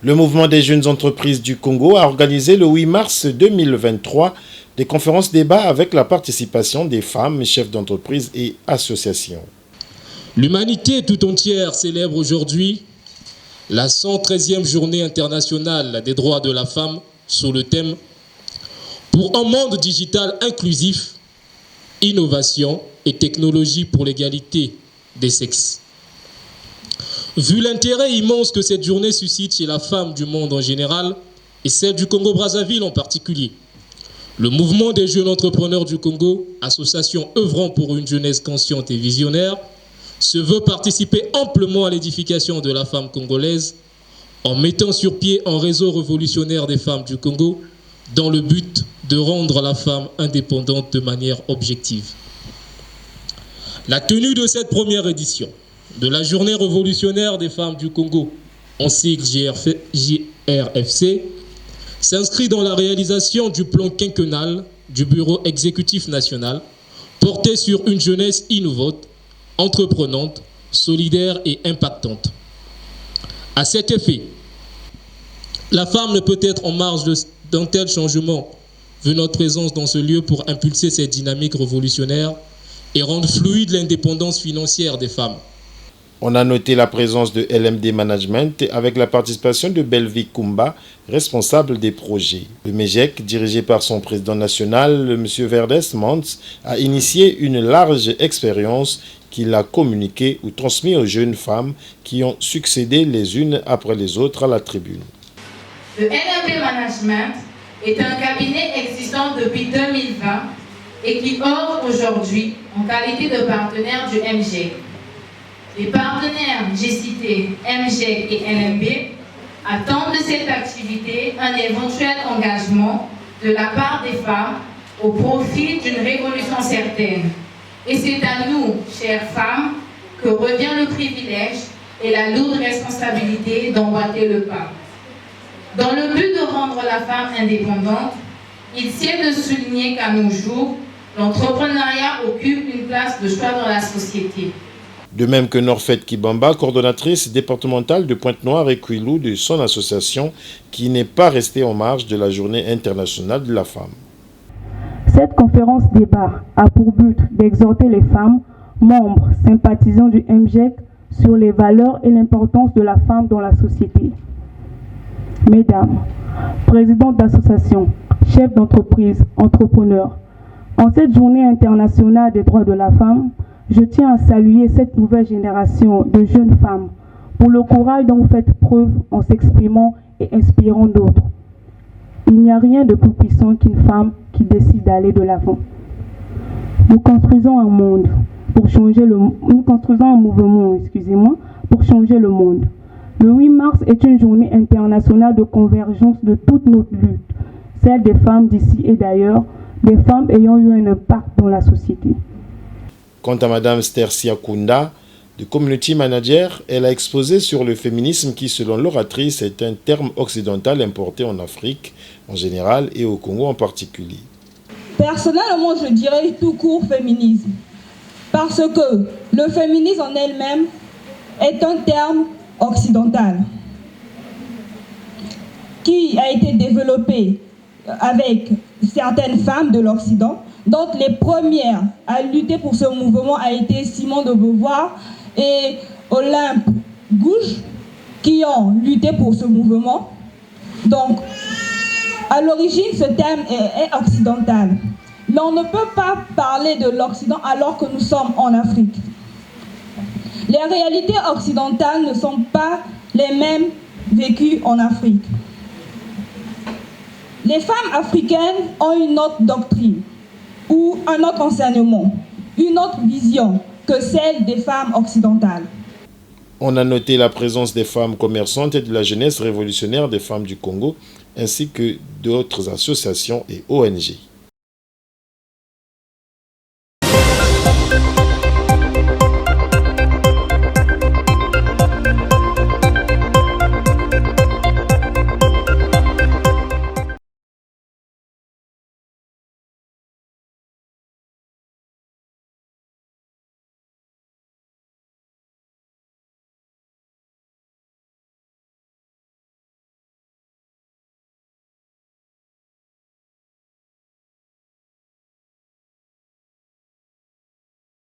Le mouvement des jeunes entreprises du Congo a organisé le 8 mars 2023 des conférences débats avec la participation des femmes, chefs d'entreprise et associations. L'humanité tout entière célèbre aujourd'hui la 113e journée internationale des droits de la femme sous le thème « Pour un monde digital inclusif, innovation et technologie pour l'égalité des sexes ». Vu l'intérêt immense que cette journée suscite chez la femme du monde en général et celle du Congo-Brazzaville en particulier, le mouvement des jeunes entrepreneurs du Congo, association œuvrant pour une jeunesse consciente et visionnaire, se veut participer amplement à l'édification de la femme congolaise en mettant sur pied un réseau révolutionnaire des femmes du Congo dans le but de rendre la femme indépendante de manière objective. La tenue de cette première édition de la Journée révolutionnaire des femmes du Congo, en sigle JRFC, s'inscrit dans la réalisation du plan quinquennal du Bureau exécutif national porté sur une jeunesse innovante, entreprenante, solidaire et impactante. À cet effet, la femme ne peut être en marge d'un tel changement vu notre présence dans ce lieu pour impulser cette dynamique révolutionnaire et rendre fluide l'indépendance financière des femmes. On a noté la présence de LMD Management avec la participation de Belvi Kumba, responsable des projets. Le MEGEC, dirigé par son président national, M. Verdes Mantz, a initié une large expérience qu'il a communiquée ou transmise aux jeunes femmes qui ont succédé les unes après les autres à la tribune. Le LMD Management est un cabinet existant depuis 2020 et qui œuvre aujourd'hui en qualité de partenaire du MGEC. Les partenaires, j'ai cité MGEC et LMB, attendent de cette activité un éventuel engagement de la part des femmes au profit d'une révolution certaine. Et c'est à nous, chères femmes, que revient le privilège et la lourde responsabilité d'emboîter le pas. Dans le but de rendre la femme indépendante, il sied de souligner qu'à nos jours, l'entrepreneuriat occupe une place de choix dans la société. De même que Norfet Kibamba, coordonnatrice départementale de Pointe-Noire et Kouilou de son association, qui n'est pas restée en marge de la Journée internationale de la femme. Cette conférence débat a pour but d'exhorter les femmes, membres, sympathisants du MGEC, sur les valeurs et l'importance de la femme dans la société. Mesdames, présidentes d'associations, chefs d'entreprise, entrepreneurs, en cette Journée internationale des droits de la femme, je tiens à saluer cette nouvelle génération de jeunes femmes pour le courage dont vous faites preuve en s'exprimant et inspirant d'autres. Il n'y a rien de plus puissant qu'une femme qui décide d'aller de l'avant. Nous construisons un mouvement pour changer le monde. Le 8 mars est une journée internationale de convergence de toutes nos luttes, celles des femmes d'ici et d'ailleurs, des femmes ayant eu un impact dans la société. Quant à Mme Stercia Kunda, de Community Manager, elle a exposé sur le féminisme qui, selon l'oratrice, est un terme occidental importé en Afrique en général et au Congo en particulier. Personnellement, je dirais tout court féminisme, parce que le féminisme en elle-même est un terme occidental qui a été développé avec certaines femmes de l'Occident. Donc les premières à lutter pour ce mouvement a été Simone de Beauvoir et Olympe Gouges qui ont lutté pour ce mouvement. Donc à l'origine ce terme est occidental. Mais on ne peut pas parler de l'Occident alors que nous sommes en Afrique. Les réalités occidentales ne sont pas les mêmes vécues en Afrique. Les femmes africaines ont une autre doctrine ou un autre enseignement, une autre vision que celle des femmes occidentales. On a noté la présence des femmes commerçantes et de la jeunesse révolutionnaire des femmes du Congo, ainsi que d'autres associations et ONG.